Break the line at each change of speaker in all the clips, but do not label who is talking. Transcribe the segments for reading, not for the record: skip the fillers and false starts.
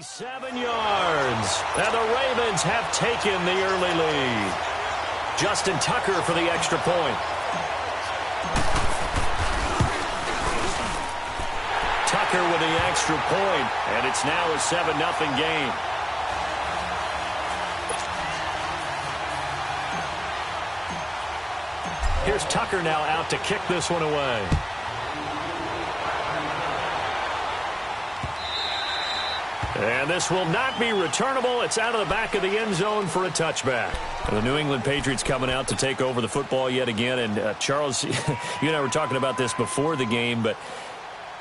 7 yards, and the Ravens have taken the early lead. Justin Tucker for the extra point. Tucker with the extra point, and it's now a 7-0 game. Here's Tucker now out to kick this one away. And this will not be returnable. It's out of the back of the end zone for a touchback. The New England Patriots coming out to take over the football yet again. And Charles, you and I were talking about this before the game, but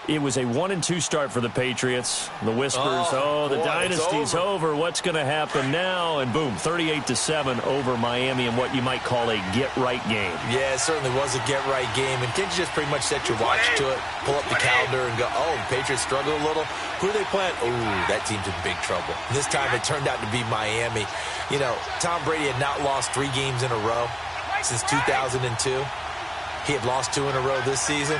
it was a 1-2 start for the Patriots. The whispers, the dynasty's over. What's going to happen now? And boom, 38-7 over Miami in what you might call a get-right game.
Yeah, it certainly was a get-right game. And can't you just pretty much set your watch to it, pull up the calendar and go, oh, the Patriots struggle a little? Who are they playing? Oh, that team's in big trouble. And this time it turned out to be Miami. You know, Tom Brady had not lost 3 games in a row since 2002. He had lost 2 in a row this season.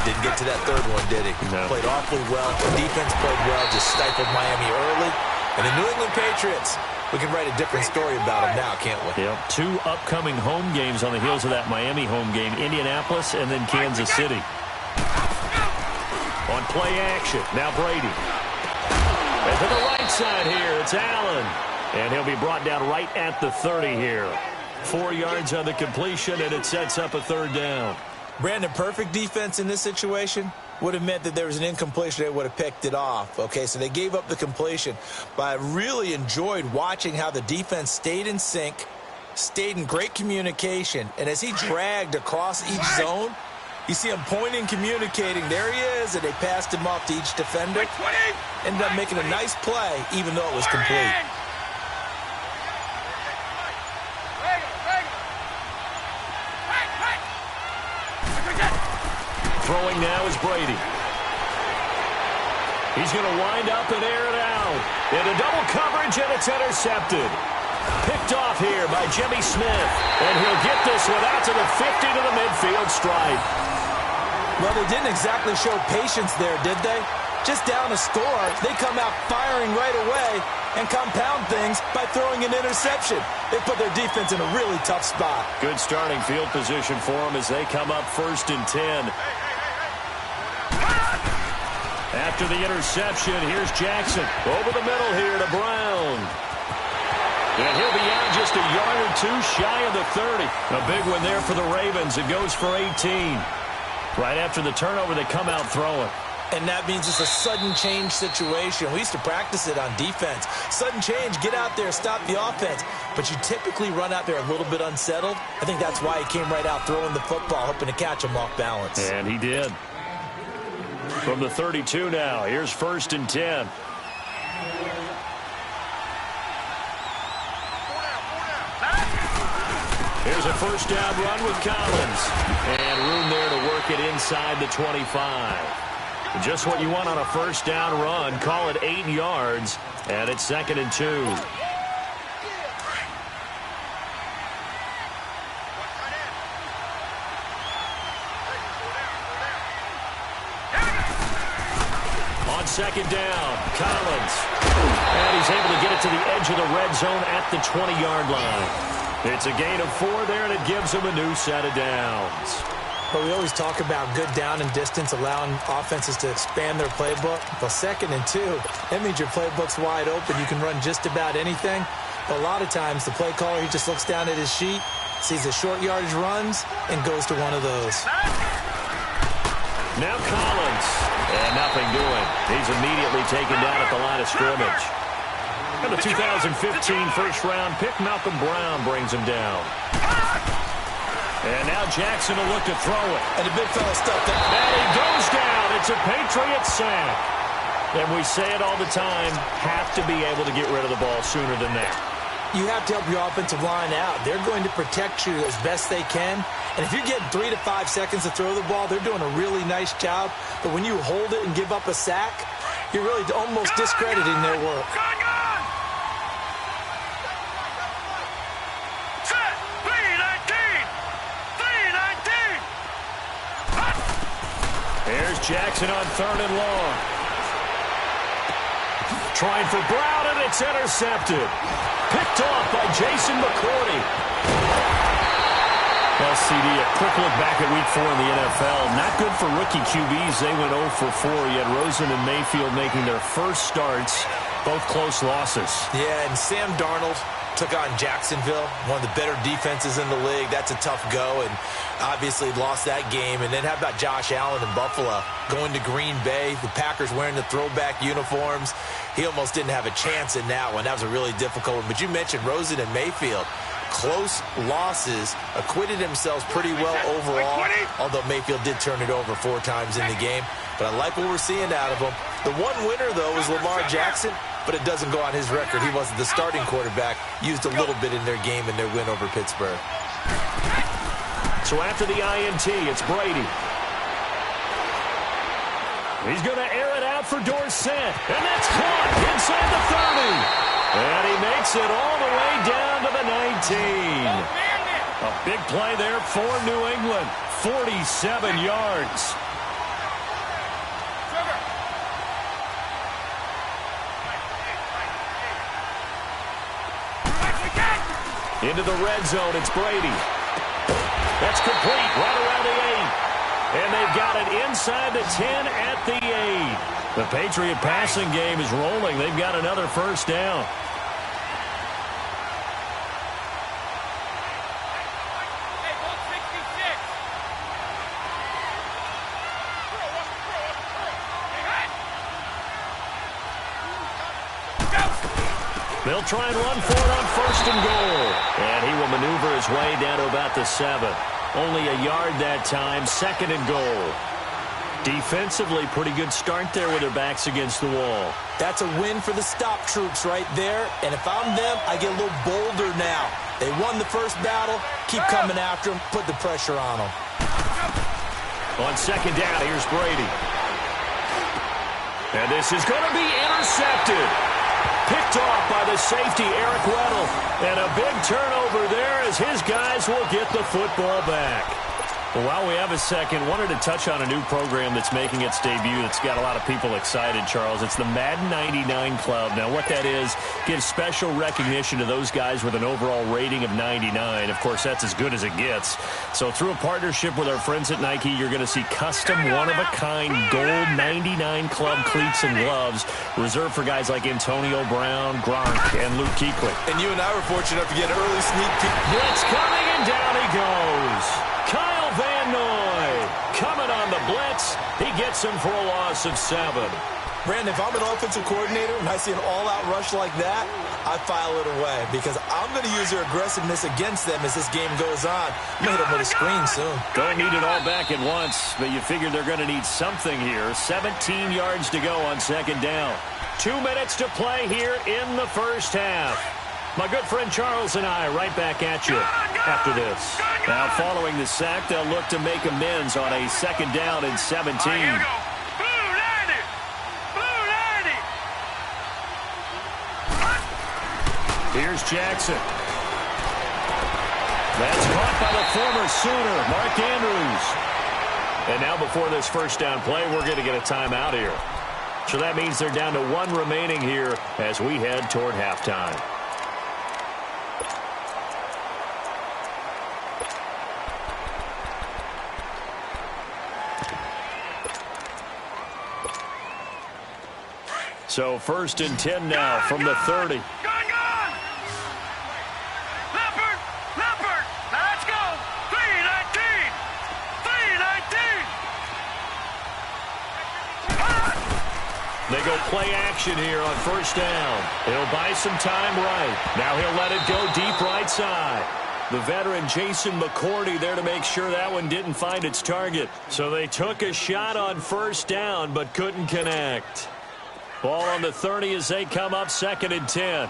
Didn't get to that third one, did he?
No.
Played awfully well. The defense played well, just stifled Miami early. And the New England Patriots, we can write a different story about them now, can't we?
Yep. 2 upcoming home games on the heels of that Miami home game. Indianapolis and then Kansas City. On play action, now Brady. And to the right side here, it's Allen. And he'll be brought down right at the 30 here. 4 yards on the completion, and it sets up a 3rd down.
Brandon, perfect defense in this situation would have meant that there was an incompletion. They would have picked it off. Okay, so they gave up the completion. But I really enjoyed watching how the defense stayed in sync, stayed in great communication. And as he dragged across each zone, you see him pointing, communicating. There he is, and they passed him off to each defender. Ended up making a nice play, even though it was complete.
Throwing now is Brady. He's going to wind up and air it out. Into double coverage, and it's intercepted. Picked off here by Jimmy Smith. And he'll get this one out to the 50 to the midfield stripe.
Well, they didn't exactly show patience there, did they? Just down a score, they come out firing right away and compound things by throwing an interception. They put their defense in a really tough spot.
Good starting field position for them as they come up 1st and 10. After the interception, here's Jackson. Over the middle here to Brown. And he'll be out just a yard or 2 shy of the 30. A big one there for the Ravens. It goes for 18. Right after the turnover, they come out throwing.
And that means it's a sudden change situation. We used to practice it on defense. Sudden change, get out there, stop the offense. But you typically run out there a little bit unsettled. I think that's why he came right out throwing the football, hoping to catch him off balance.
And he did. From the 32 now, here's 1st and 10. Here's a 1st down run with Collins. And room there to work it inside the 25. Just what you want on a 1st down run. Call it 8 yards, and it's 2nd and 2. On 2nd down, Collins. And he's able to get it to the edge of the red zone at the 20-yard line. It's a gain of 4 there, and it gives him a new set of downs.
But we always talk about good down and distance, allowing offenses to expand their playbook. Well, 2nd and 2, that means your playbook's wide open. You can run just about anything. But a lot of times, the play caller, he just looks down at his sheet, sees the short yardage runs, and goes to one of those.
Now Collins. And nothing doing. He's immediately taken down at the line of scrimmage. And the 2015 first-round pick, Malcolm Brown, brings him down. And now Jackson will look to throw it.
And the big fella stuffed it.
And he goes down. It's a Patriot sack. And we say it all the time, have to be able to get rid of the ball sooner than that.
You have to help your offensive line out. They're going to protect you as best they can. And if you're getting 3 to 5 seconds to throw the ball, they're doing a really nice job. But when you hold it and give up a sack, you're really almost discrediting their work.
Jackson on 3rd and long. Trying for Brown, and it's intercepted. Picked off by Jason McCourty. Well, CD, a quick look back at Week 4 in the NFL. Not good for rookie QBs. They went 0 for 4. You had Rosen and Mayfield making their first starts, both close losses.
Yeah, and Sam Darnold took on Jacksonville, one of the better defenses in the league. That's a tough go, and obviously lost that game. And then how about Josh Allen in Buffalo going to Green Bay? The Packers wearing the throwback uniforms. He almost didn't have a chance in that one. That was a really difficult one. But you mentioned Rosen and Mayfield. Close losses, acquitted themselves pretty well overall, although Mayfield did turn it over 4 times in the game. But I like what we're seeing out of him. The one winner, though, is Lamar Jackson, but it doesn't go on his record. He wasn't the starting quarterback, used a little bit in their game in their win over Pittsburgh.
So after the INT, it's Brady. He's going to air it out for Dorsett, and that's caught inside the 30. And he makes it all the way down to the 19. A big play there for New England. 47 yards. Into the red zone, it's Brady. That's complete, right around the 8. And they've got it inside the 10 at the 8. The Patriot passing game is rolling. They've got another first down. They'll try and run for it on 1st and goal. And he will maneuver his way down to about the 7. Only a yard that time, 2nd and goal. Defensively, pretty good start there with their backs against the wall.
That's a win for the stop troops right there. And if I'm them, I get a little bolder now. They won the first battle. Keep coming after them. Put the pressure on them.
On 2nd down, here's Brady. And this is going to be intercepted. Picked off by the safety, Eric Weddle. And a big turnover there as his guys will get the football back. Well, while we have a second, wanted to touch on a new program that's making its debut that's got a lot of people excited, Charles. It's the Madden 99 Club. Now, what that is, gives special recognition to those guys with an overall rating of 99. Of course, that's as good as it gets. So through a partnership with our friends at Nike, you're going to see custom one-of-a-kind gold 99 Club cleats and gloves reserved for guys like Antonio Brown, Gronk, and Luke Kuechly.
And you and I were fortunate enough to get an early sneak peek.
Blitz coming, and down he goes. Kyle Van Noy coming on the blitz. He gets him for a loss of 7.
Brandon, if I'm an offensive coordinator and I see an all-out rush like that, I file it away because I'm going to use their aggressiveness against them as this game goes on. I'm going to hit them with a screen soon.
Don't need it all back at once, but you figure they're going to need something here. 17 yards to go on 2nd down. 2 minutes to play here in the first half. My good friend Charles and I right back at you after this. Now, following the sack, they'll look to make amends on a 2nd down and 17.
Right, here we go. Blue 90. Blue 90.
Here's Jackson. That's caught by the former Sooner, Mark Andrews. And now before this first down play, we're going to get a timeout here. So that means they're down to 1 remaining here as we head toward halftime. So 1st and 10 now from the 30.
Gone. Leopard. Now let's go. 319. 319.
They go play action here on 1st down. He'll buy some time right. Now he'll let it go deep right side. The veteran Jason McCourty there to make sure that one didn't find its target. So they took a shot on 1st down but couldn't connect. Ball on the 30 as they come up 2nd and 10.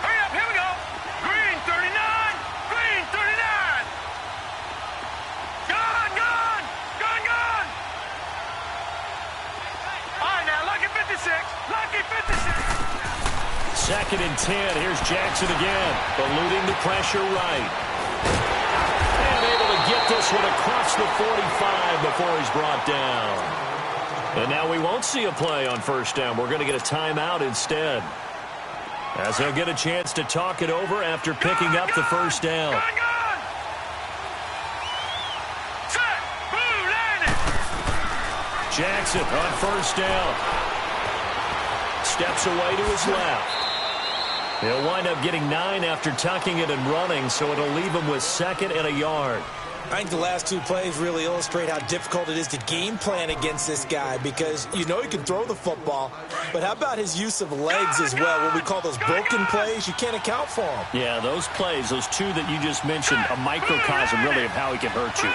Hurry up, here we go. Green 39. Green 39. Gone. All right, now, lucky 56. Lucky 56.
2nd and 10. Here's Jackson again. Eluding the pressure right. And able to get this one across the 45 before he's brought down. And now we won't see a play on first down. We're going to get a timeout instead, as he'll get a chance to talk it over after picking up the first down. Jackson on first down. Steps away to his left. He'll wind up getting 9 after tucking it and running, so it'll leave him with 2nd and a yard.
I think the last 2 plays really illustrate how difficult it is to game plan against this guy, because you know he can throw the football, but how about his use of legs as well? What we call those broken plays, you can't account for them.
Yeah, those plays, those 2 that you just mentioned, a microcosm really of how he can hurt you.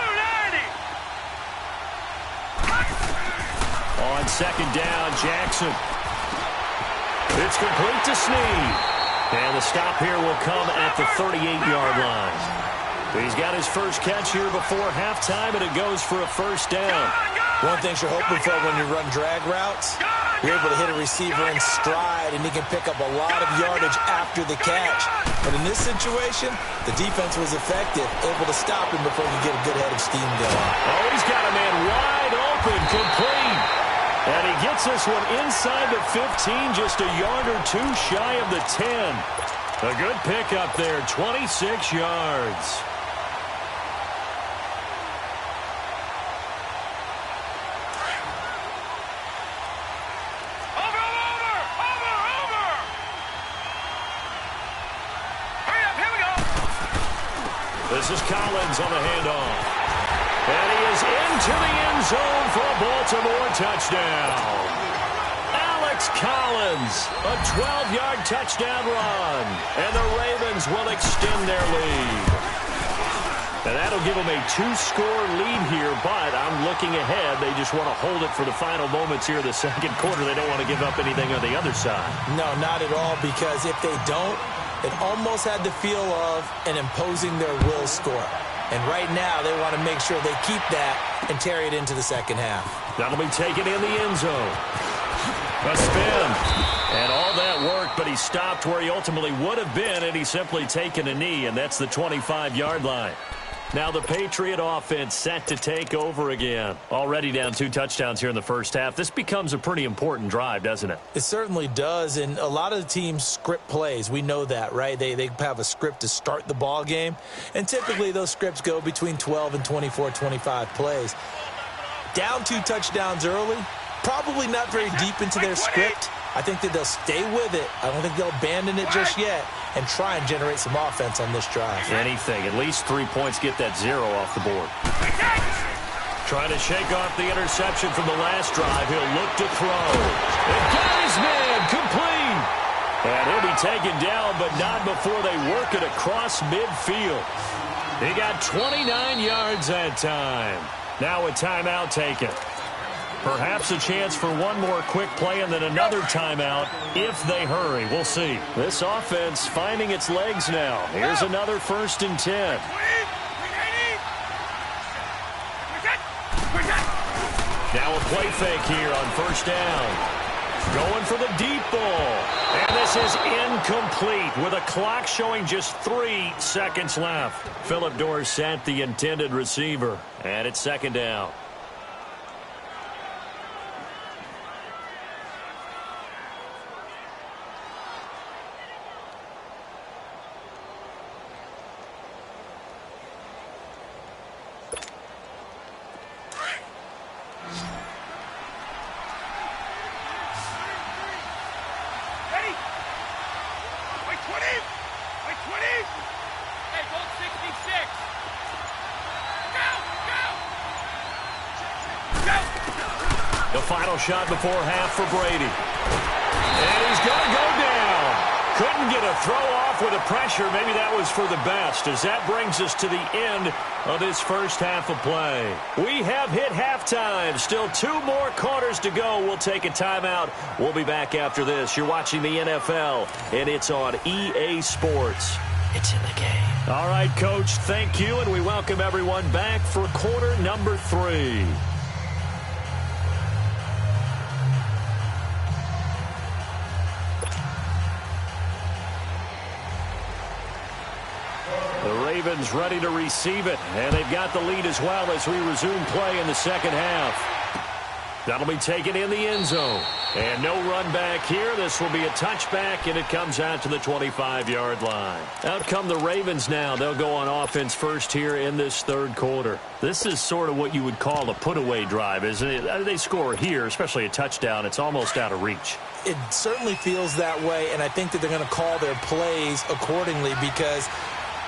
On 2nd down, Jackson. It's complete to Snead. And the stop here will come at the 38-yard line. He's got his first catch here before halftime, and it goes for a first down.
One thing you're hoping for when you run drag routes, you're able to hit a receiver in stride, and he can pick up a lot of yardage after the catch. But in this situation, the defense was effective, able to stop him before he could get a good head of steam going.
Oh, he's got a man wide open, complete. And he gets this one inside the 15, just a yard or 2 shy of the 10. A good pickup there, 26 yards.
Over! Hurry up, here we go!
This is Collins on the handoff. And he is into the end zone for a Baltimore touchdown. Alex Collins, a 12-yard touchdown run. And the Ravens will extend their lead. And that'll give them a 2-score lead here, but I'm looking ahead. They just want to hold it for the final moments here of the second quarter. They don't want to give up anything on the other side.
No, not at all, because if they don't, it almost had the feel of an imposing their will score. And right now, they want to make sure they keep that and carry it into the second half.
That'll be taken in the end zone. A spin. And all that worked, but he stopped where he ultimately would have been, and he's simply taken a knee, and that's the 25-yard line. Now the Patriot offense set to take over again. Already down 2 touchdowns here in the first half. This becomes a pretty important drive, doesn't it?
It certainly does, and a lot of the teams script plays. We know that, right? They have a script to start the ball game, and typically those scripts go between 12 and 24, 25 plays. Down 2 touchdowns early, probably not very deep into their script. I think that they'll stay with it. I don't think they'll abandon it just yet and try and generate some offense on this drive.
Anything. At least 3 points, get that 0 off the board. Trying to shake off the interception from the last drive. He'll look to throw. And got his man complete. And he'll be taken down, but not before they work it across midfield. He got 29 yards that time. Now a timeout taken. Perhaps a chance for one more quick play and then another timeout if they hurry. We'll see. This offense finding its legs now. Here's another 1st and 10. Now a play fake here on first down. Going for the deep ball. And this is incomplete with a clock showing just 3 seconds left. Phillip Dorsett, the intended receiver. And it's 2nd down. The final shot before half for Brady. And he's going to go down. Couldn't get a throw off with the pressure. Maybe that was for the best, as that brings us to the end of this first half of play. We have hit halftime. Still 2 more quarters to go. We'll take a timeout. We'll be back after this. You're watching the NFL, and it's on EA Sports. It's in the game. All right, Coach, thank you, and we welcome everyone back for quarter number 3. Ravens ready to receive it, and they've got the lead as well as we resume play in the second half. That'll be taken in the end zone. And no run back here. This will be a touchback, and it comes out to the 25-yard line. Out come the Ravens now. They'll go on offense first here in this third quarter. This is sort of what you would call a put-away drive, isn't it? They score here, especially a touchdown. It's almost out of reach.
It certainly feels that way, and I think that they're going to call their plays accordingly because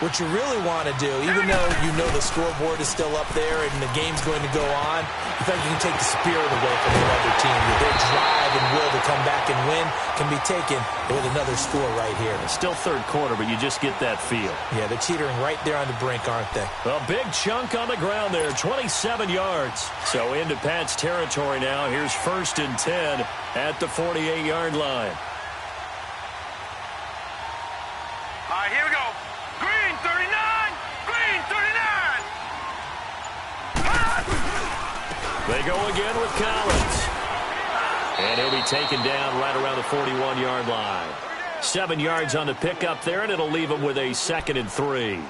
what you really want to do, even though you know the scoreboard is still up there and the game's going to go on, in fact, you can take the spirit away from the other team. Their drive and will to come back and win can be taken with another score right here.
It's still third quarter, but you just get that feel.
Yeah, they're teetering right there on the brink, aren't they?
A big chunk on the ground there, 27 yards. So into Pat's territory now. Here's 1st and 10 at the 48-yard line.
All right, here we go. Green 39! Green 39!
They go again with Collins. And he'll be taken down right around the 41-yard line. 7 yards on the pickup there, and it'll leave him with a 2nd and 3.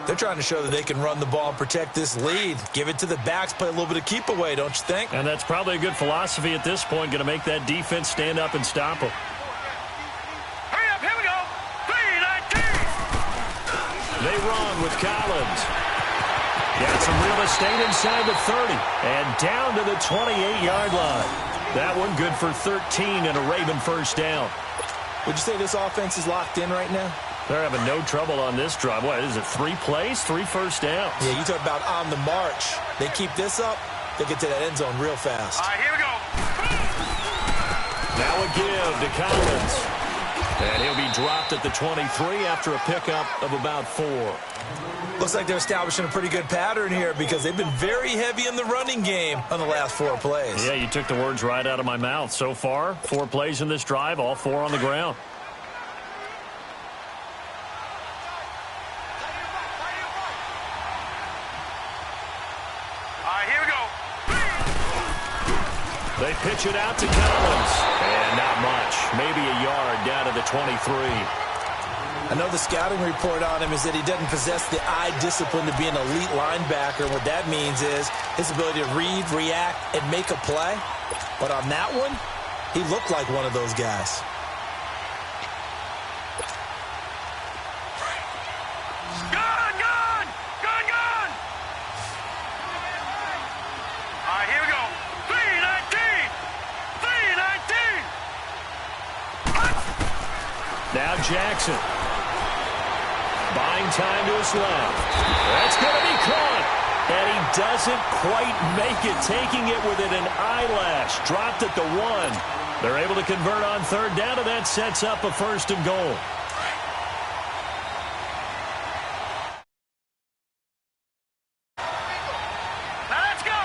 They're trying to show that they can run the ball and protect this lead. Give it to the backs, play a little bit of keep away, don't you think?
And that's probably a good philosophy at this point, going to make that defense stand up and stop them.
Hurry up, here we go. 3-19!
They run with Collins. Got some real estate inside the 30 and down to the 28-yard line. That one good for 13 and a Raven first down.
Would you say this offense is locked in right now?
They're having no trouble on this drive. What is it, 3 plays, 3 first downs?
Yeah, you talk about on the march. They keep this up, they get to that end zone real fast.
All right, here we go.
Now a give to Collins. And he'll be dropped at the 23 after a pickup of about 4.
Looks like they're establishing a pretty good pattern here because they've been very heavy in the running game on the last 4 plays.
Yeah, you took the words right out of my mouth. So far, 4 plays in this drive, all 4 on the ground.
All right, here we go.
They pitch it out to Collins. And not much. Maybe a yard down to the 23.
I know the scouting report on him is that he doesn't possess the eye discipline to be an elite linebacker. And what that means is his ability to read, react, and make a play. But on that one, he looked like one of those guys.
Gun, gun! Gun, gun! All right, here we go. 3-19! 3-19!
Now Jackson. Buying time to his left. That's going to be caught. And he doesn't quite make it, taking it within an eyelash. Dropped at the 1. They're able to convert on 3rd down, and that sets up a 1st and goal.
Now let's go.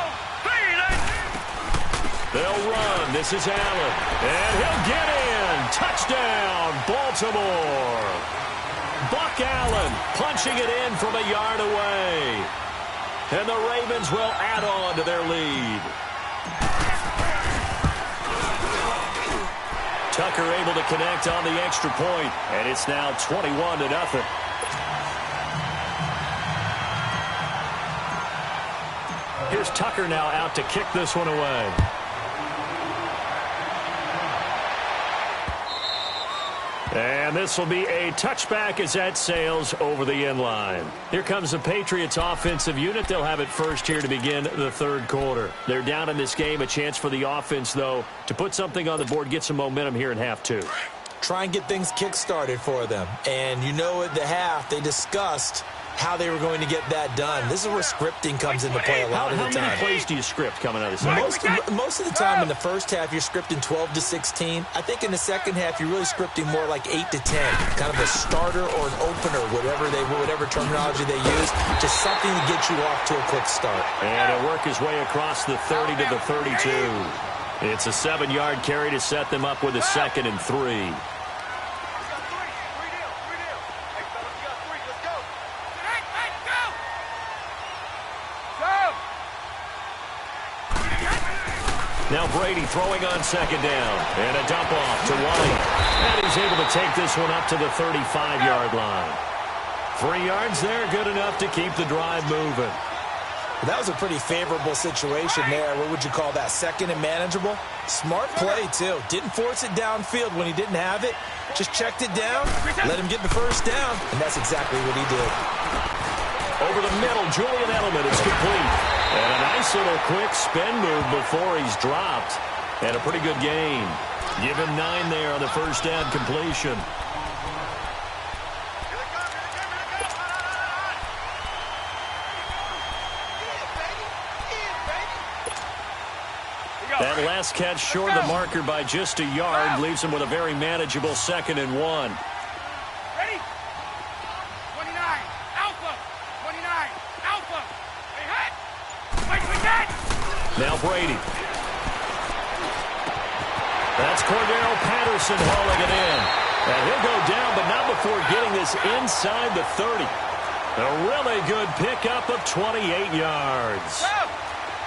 3-19!
They'll run. This is Allen. And he'll get in. Touchdown, Baltimore. Buck Allen punching it in from a yard away. And the Ravens will add on to their lead. Tucker able to connect on the extra point, and it's now 21-0. Here's Tucker now out to kick this one away. And this will be a touchback as that sails over the end line. Here comes the Patriots offensive unit. They'll have it first here to begin the 3rd quarter. They're down in this game. A chance for the offense, though, to put something on the board, get some momentum here in half 2.
Try and get things kick-started for them. And you know at the half, they discussed how they were going to get that done. This is where scripting comes into play a lot of the time.
How many plays do you script coming out of the second?
Most of the time in the first half, you're scripting 12 to 16. I think in the second half, you're really scripting more like 8 to 10. Kind of a starter or an opener, whatever terminology they use. Just something to get you off to a quick start.
And he'll work his way across the 30 to the 32. It's a 7-yard carry to set them up with a 2nd and 3. Now Brady throwing on 2nd down. And a dump off to White. And he's able to take this one up to the 35-yard line. 3 yards there, good enough to keep the drive moving.
That was a pretty favorable situation there. What would you call that? Second and manageable? Smart play, too. Didn't force it downfield when he didn't have it. Just checked it down, let him get the first down, and that's exactly what he did.
Over the middle, Julian Edelman is complete. And a nice little quick spin move before he's dropped. And a pretty good gain. Give him 9 there on the first down completion. That last catch short of the marker by just a yard leaves him with a very manageable 2nd and 1.
Ready? 29. Alpha. 29. Alpha. Hey, hit. Wait for that.
Now Brady. That's Cordero Patterson hauling it in. And he'll go down, but not before getting this inside the 30. A really good pickup of 28 yards.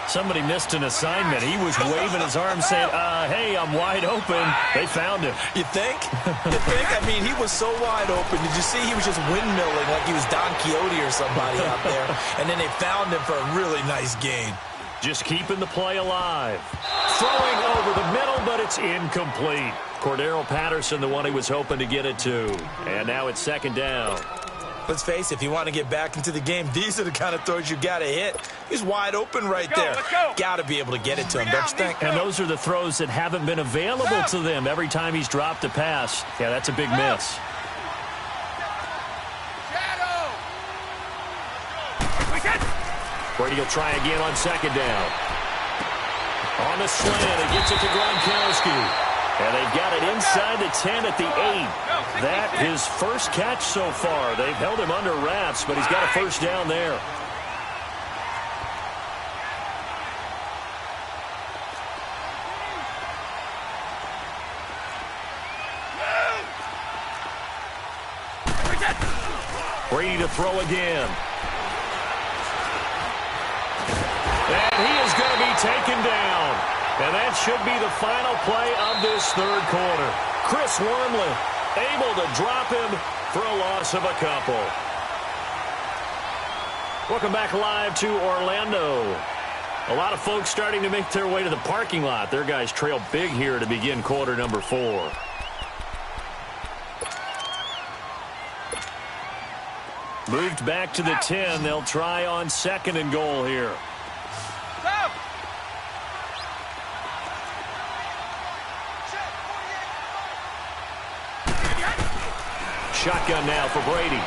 Somebody missed an assignment. He was waving his arm saying, hey, I'm wide open. They found him.
You think? You think? I mean, he was so wide open. Did you see he was just windmilling like he was Don Quixote or somebody out there? And then they found him for a really nice gain.
Just keeping the play alive. Throwing over the middle, but it's incomplete. Cordero Patterson, the one he was hoping to get it to. And now it's 2nd down.
Let's face it, if you want to get back into the game, these are the kind of throws you got to hit. He's wide open right there. Got to be able to get it to him, don't you think?
And those are the throws that haven't been available to them every time he's dropped a pass. Yeah, that's a big miss. Brady will try again on 2nd down. On the slant, it gets it to Gronkowski. And they've got it inside the 10 at the 8. That his first catch so far. They've held him under wraps, but he's got a first down there. Brady to throw again. And he is going to be taken down. And that should be the final play of this 3rd quarter. Chris Wormley able to drop him for a loss of a couple. Welcome back live to Orlando. A lot of folks starting to make their way to the parking lot. Their guys trail big here to begin quarter number 4. Moved back to the 10. They'll try on 2nd and goal here. Shotgun now for Brady.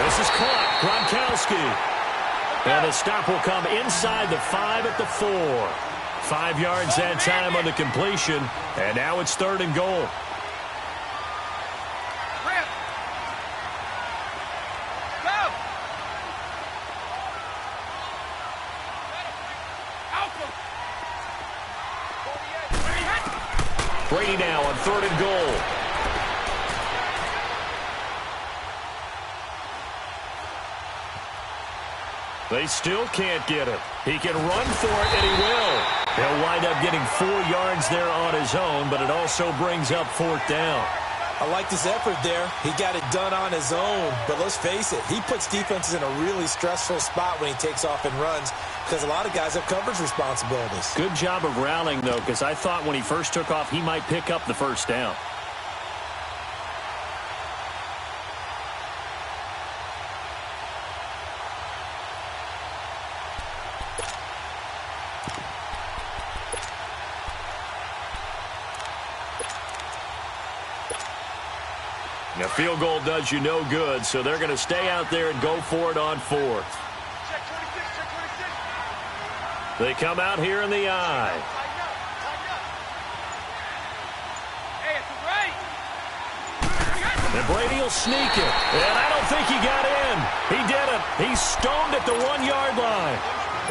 This is caught. Gronkowski. And the stop will come inside the 5 at the 4. 5 yards that time on the completion. And now it's 3rd and goal. Brady now on 3rd and goal. They still can't get him. He can run for it, and he will. He'll wind up getting 4 yards there on his own, but it also brings up 4th down.
I like his effort there. He got it done on his own. But let's face it, he puts defenses in a really stressful spot when he takes off and runs because a lot of guys have coverage responsibilities.
Good job of rallying, though, because I thought when he first took off, he might pick up the first down. Now, field goal does you no good, so they're going to stay out there and go for it on 4th. They come out here in the I. And Brady will sneak it. And I don't think he got in. He didn't. He's stoned at the 1-yard line.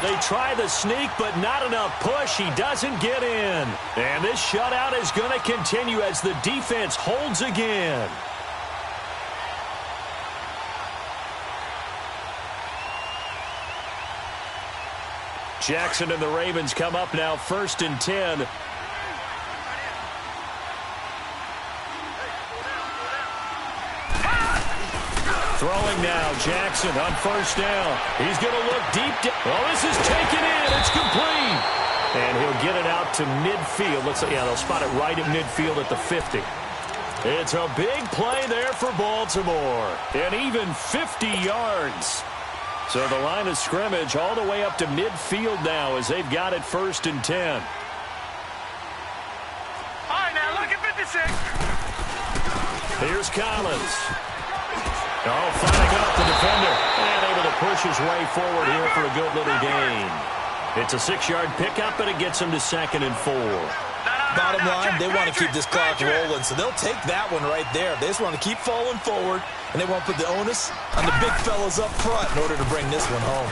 They try the sneak, but not enough push. He doesn't get in. And this shutout is going to continue as the defense holds again. Jackson and the Ravens come up now 1st and 10. Throwing now, Jackson on first down. He's going to look deep down. Well, this is taken in. It's complete. And he'll get it out to midfield. They'll spot it right at midfield at the 50. It's a big play there for Baltimore. And even 50 yards. So the line of scrimmage all the way up to midfield now as they've got it 1st and 10.
All right, now look at 56.
Here's Collins. Oh, fighting off the defender. And able to push his way forward here for a good little gain. It's a 6-yard pickup, and it gets him to 2nd and 4.
Bottom line, they want to keep this clock rolling, so they'll take that one right there. They just want to keep falling forward, and they want to put the onus on the big fellas up front in order to bring this one home.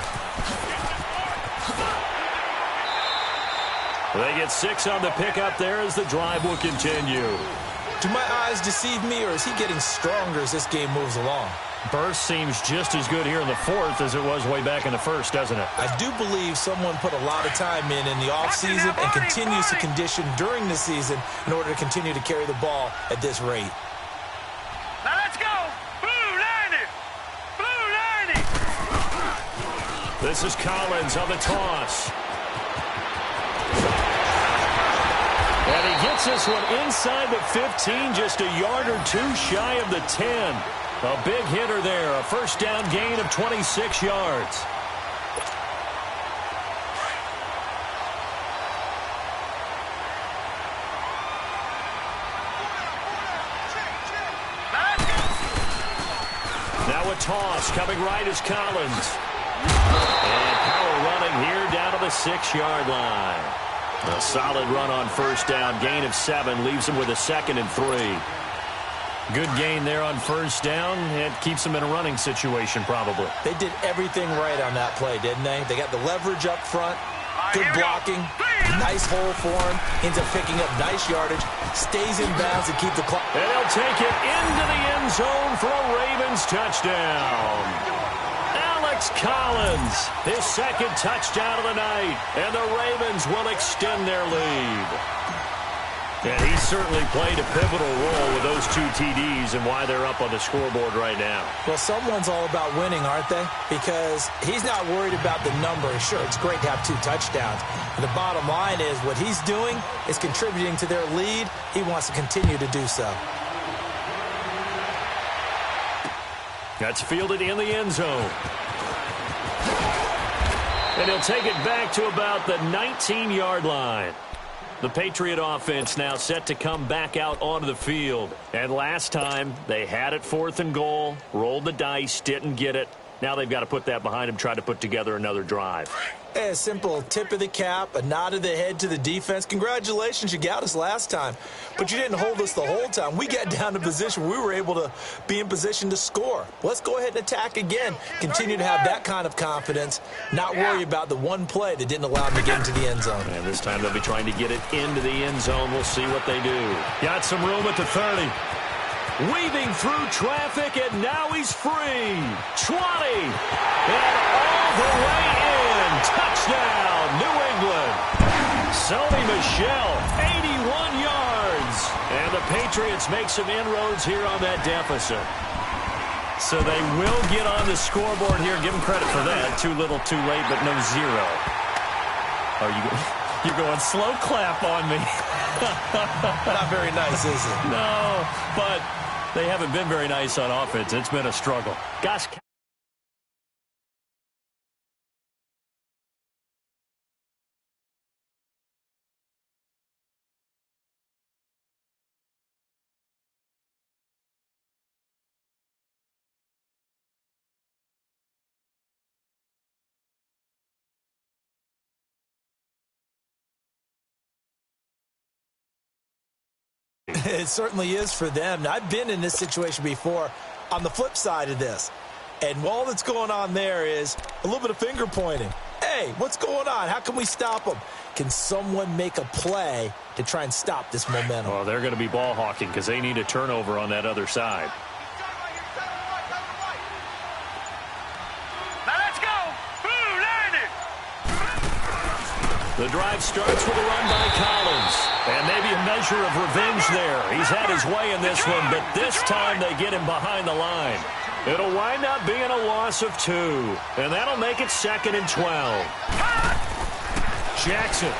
They get 6 on the pickup there as the drive will continue.
Do my eyes deceive me, or is he getting stronger as this game moves along?
Burst seems just as good here in the 4th as it was way back in the 1st, doesn't it?
I do believe someone put a lot of time in the offseason and continues to condition during the season in order to continue to carry the ball at this rate.
Now let's go. Blue 90. Blue 90.
This is Collins on the toss. And he gets this one inside the 15, just a yard or 2 shy of the 10. A big hitter there, a 1st down gain of 26 yards. Now a toss, coming right is Collins. And power running here down to the 6-yard line. A solid run on 1st down, gain of 7, leaves him with a 2nd and 3. Good gain there on 1st down. It keeps them in a running situation, probably.
They did everything right on that play, didn't they? They got the leverage up front, good blocking, nice hole for him, ends up picking up nice yardage, stays in bounds to keep the clock.
And they'll take it into the end zone for a Ravens touchdown. Alex Collins, his 2nd touchdown of the night, and the Ravens will extend their lead. And he certainly played a pivotal role with those 2 TDs and why they're up on the scoreboard right now.
Well, someone's all about winning, aren't they? Because he's not worried about the number. Sure, it's great to have 2 touchdowns. But the bottom line is what he's doing is contributing to their lead. He wants to continue to do so.
That's fielded in the end zone. And he'll take it back to about the 19-yard line. The Patriot offense now set to come back out onto the field. And last time, they had it 4th and goal, rolled the dice, didn't get it. Now they've got to put that behind them, try to put together another drive.
A simple tip of the cap, a nod of the head to the defense. Congratulations, you got us last time. But you didn't hold us the whole time. We got down to position. We were able to be in position to score. Let's go ahead and attack again. Continue to have that kind of confidence. Not worry about the one play that didn't allow them to get into the end zone.
And this time they'll be trying to get it into the end zone. We'll see what they do. Got some room at the 30. Weaving through traffic, and now he's free. 20. And all the way in. Touchdown, New England. Sony Michel, 81 yards. And the Patriots make some inroads here on that deficit. So they will get on the scoreboard here. Give them credit for that. Too little, too late, but no 0. Are you're going slow clap on me.
Not very nice, is it?
No, but they haven't been very nice on offense. It's been a struggle. Gosh.
It certainly is for them. Now, I've been in this situation before on the flip side of this. And all that's going on there is a little bit of finger pointing. Hey, what's going on? How can we stop them? Can someone make a play to try and stop this momentum?
Well, they're going to be ball hawking because they need a turnover on that other side.
Now let's go. Blue 90.
The drive starts with a run by Collins. And maybe a measure of revenge there. He's had his way in this one, but this time they get him behind the line. It'll wind up being a loss of 2. And that'll make it 2nd and 12. Jackson.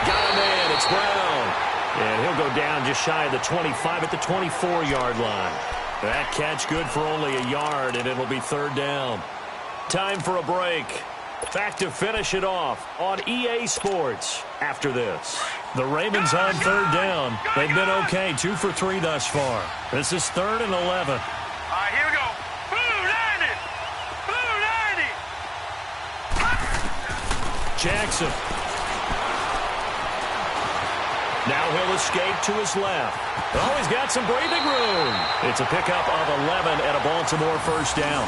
Got a man. It's Brown. And he'll go down just shy of the 25 at the 24-yard line. That catch good for only a yard, and it'll be 3rd down. Time for a break. Back to finish it off on EA Sports after this. The Ravens on 3rd down. They've been okay, 2 for 3 thus far. This is 3rd and 11.
All right, here we go. Blue 90. Blue 90.
Jackson. Now he'll escape to his left. Oh, he's got some breathing room. It's a pickup of 11 and a Baltimore 1st down.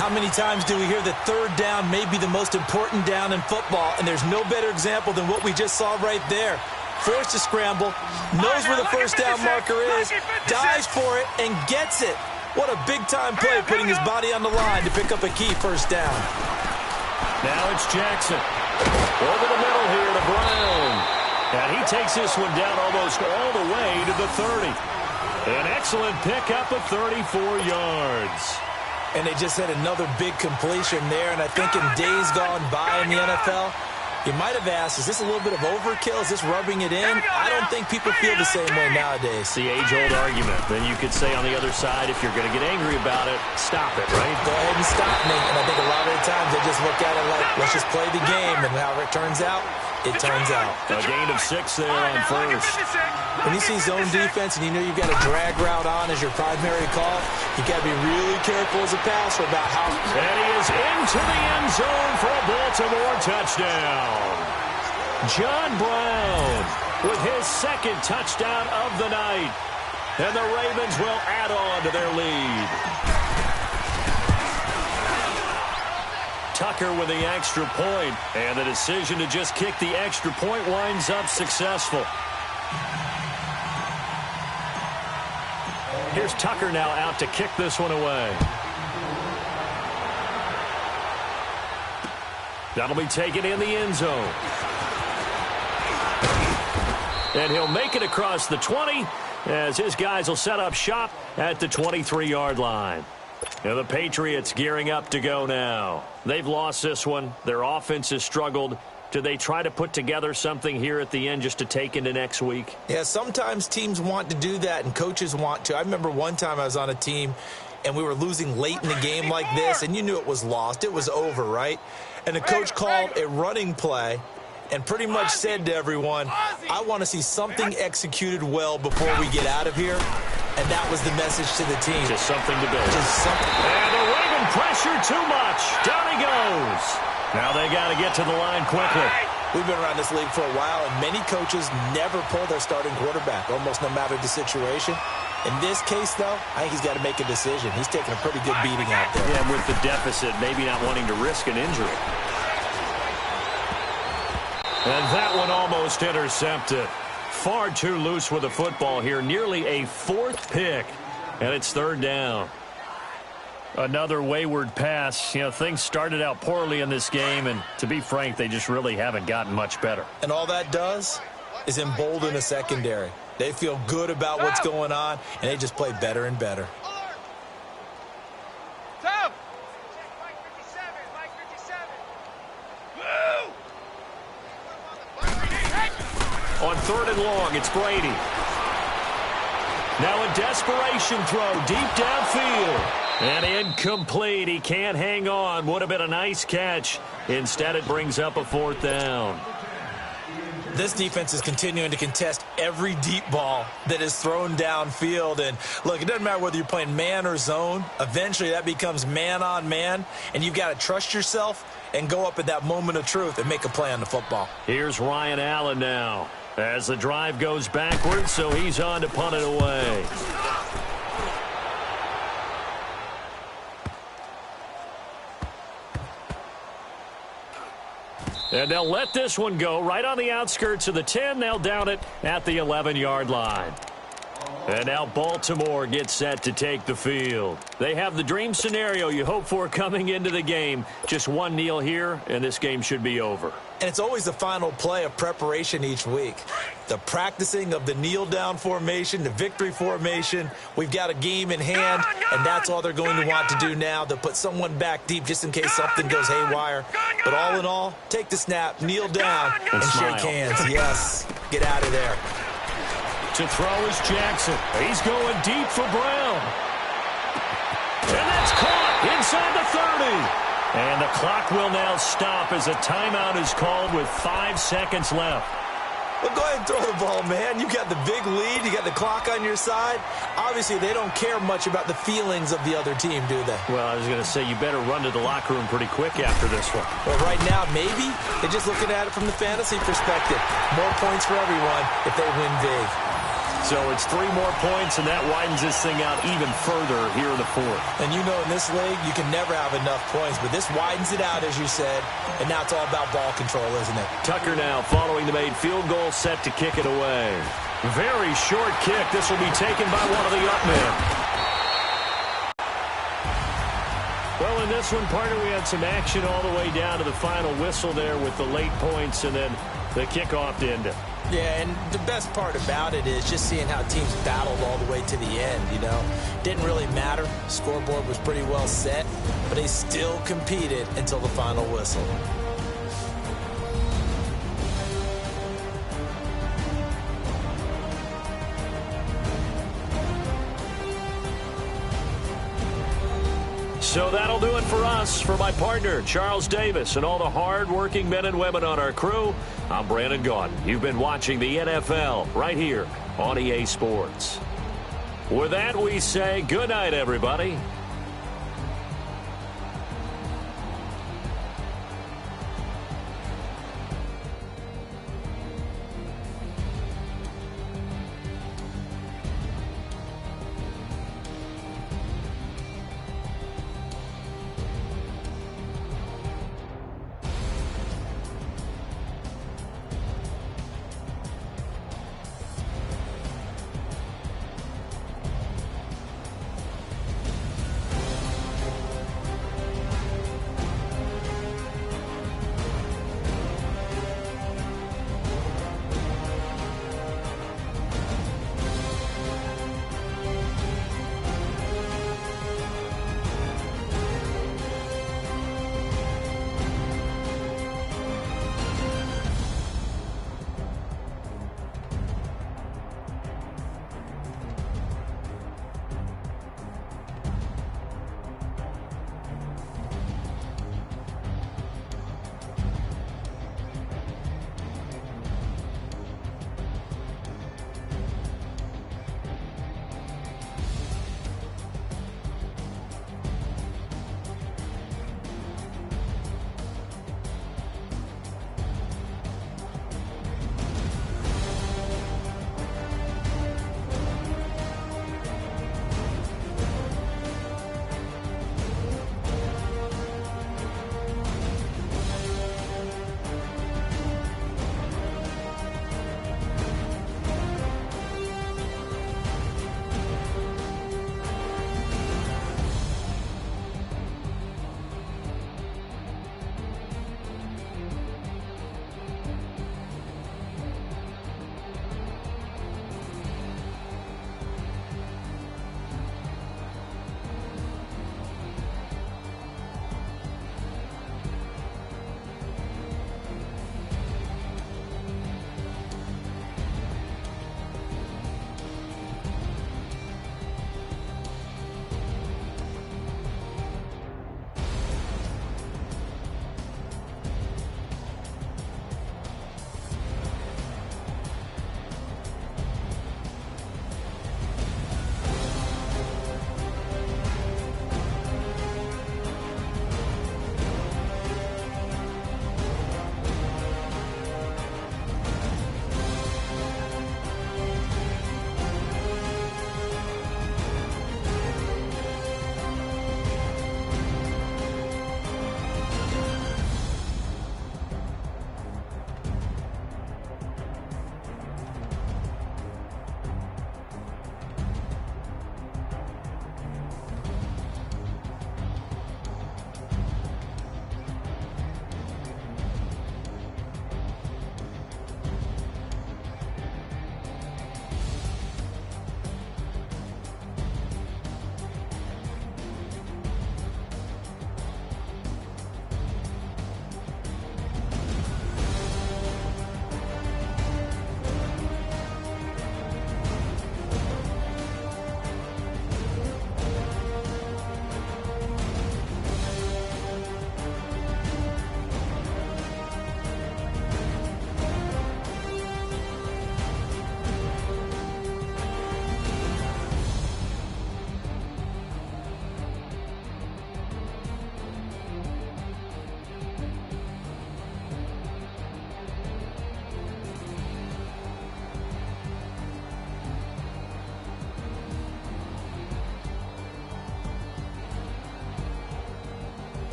How many times do we hear that 3rd down may be the most important down in football, and there's no better example than what we just saw right there. Forced to scramble, knows where the 1st down marker is, dives for it, and gets it. What a big-time play, putting his body on the line to pick up a key 1st down.
Now it's Jackson. Over the middle here to Brown. And he takes this one down almost all the way to the 30. An excellent pickup of 34 yards.
And they just had another big completion there. And I think in days gone by in the NFL, you might have asked, is this a little bit of overkill? Is this rubbing it in? I don't think people feel the same way nowadays.
The age-old argument. Then you could say on the other side, if you're going to get angry about it, stop it, right?
Go ahead and stop me. And I think a lot of the times they just look at it like, let's just play the game. And however it turns out, it turns out.
A gain of 6 there on 1st.
When you see zone defense and you know you've got a drag route on as your primary call, you got to be really careful as a passer about how.
And he is into the end zone for a Baltimore touchdown. John Brown with his 2nd touchdown of the night. And the Ravens will add on to their lead. Tucker with the extra point, and the decision to just kick the extra point winds up successful. Here's Tucker now out to kick this one away. That'll be taken in the end zone. And he'll make it across the 20 as his guys will set up shop at the 23-yard line. And the Patriots gearing up to go now. They've lost this one. Their offense has struggled. Do they try to put together something here at the end just to take into next week?
Yeah, sometimes teams want to do that and coaches want to. I remember one time I was on a team and we were losing late in the game like this, and you knew it was lost. It was over, right? And the coach called a running play and pretty much said to everyone, I want to see something executed well before we get out of here. And that was the message to the team.
Just something to build.
Just something.
And the Raven pressure too much. Down he goes. Now they got to get to the line quickly.
We've been around this league for a while, and many coaches never pull their starting quarterback, almost no matter the situation. In this case, though, I think he's got to make a decision. He's taking a pretty good beating out there.
Yeah, with the deficit, maybe not wanting to risk an injury. And that one almost intercepted. Far too loose with the football here. Nearly a 4th pick. And it's 3rd down. Another wayward pass. You know, things started out poorly in this game, and to be frank, they just really haven't gotten much better.
And all that does is embolden a secondary. They feel good about what's going on, and they just play better and better.
On 3rd and long, it's Brady. Now a desperation throw deep downfield. And incomplete. He can't hang on. Would have been a nice catch. Instead, it brings up a 4th down.
This defense is continuing to contest every deep ball that is thrown downfield. And, look, it doesn't matter whether you're playing man or zone. Eventually, that becomes man-on-man. And you've got to trust yourself and go up at that moment of truth and make a play on the football.
Here's Ryan Allen now as the drive goes backwards, so he's on to punt it away. And they'll let this one go right on the outskirts of the 10. They'll down it at the 11-yard line. And now Baltimore gets set to take the field. They have the dream scenario you hope for coming into the game. Just one kneel here, and this game should be over.
And it's always the final play of preparation each week. The practicing of the kneel-down formation, the victory formation. We've got a game in hand, and that's all they're going to want to do now. They'll put someone back deep just in case something goes haywire. But all in all, take the snap, kneel down, and shake hands. Yes, get out of there.
To throw is Jackson. He's going deep for Brown. And that's caught inside the 30. And the clock will now stop as a timeout is called with 5 seconds left.
Well, go ahead and throw the ball, man. You got the big lead. You got the clock on your side. Obviously, they don't care much about the feelings of the other team, do they?
Well, I was going to say you better run to the locker room pretty quick after this one.
Well, right now, maybe. They're just looking at it from the fantasy perspective. More points for everyone if they win big.
So it's 3 more points, and that widens this thing out even further here in the fourth.
And you know in this league, you can never have enough points, but this widens it out, as you said, and now it's all about ball control, isn't it?
Tucker now following the made field goal, set to kick it away. Very short kick. This will be taken by one of the up men. Well, in this one, partner, we had some action all the way down to the final whistle there with the late points and then the kickoff to end it.
Yeah, and the best part about it is just seeing how teams battled all the way to the end, you know. Didn't really matter. Scoreboard was pretty well set, but they still competed until the final whistle.
So that'll do it for us. For my partner, Charles Davis, and all the hard-working men and women on our crew, I'm Brandon Gaudin. You've been watching the NFL right here on EA Sports. With that, we say good night, everybody.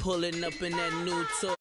Pulling up in that new tour.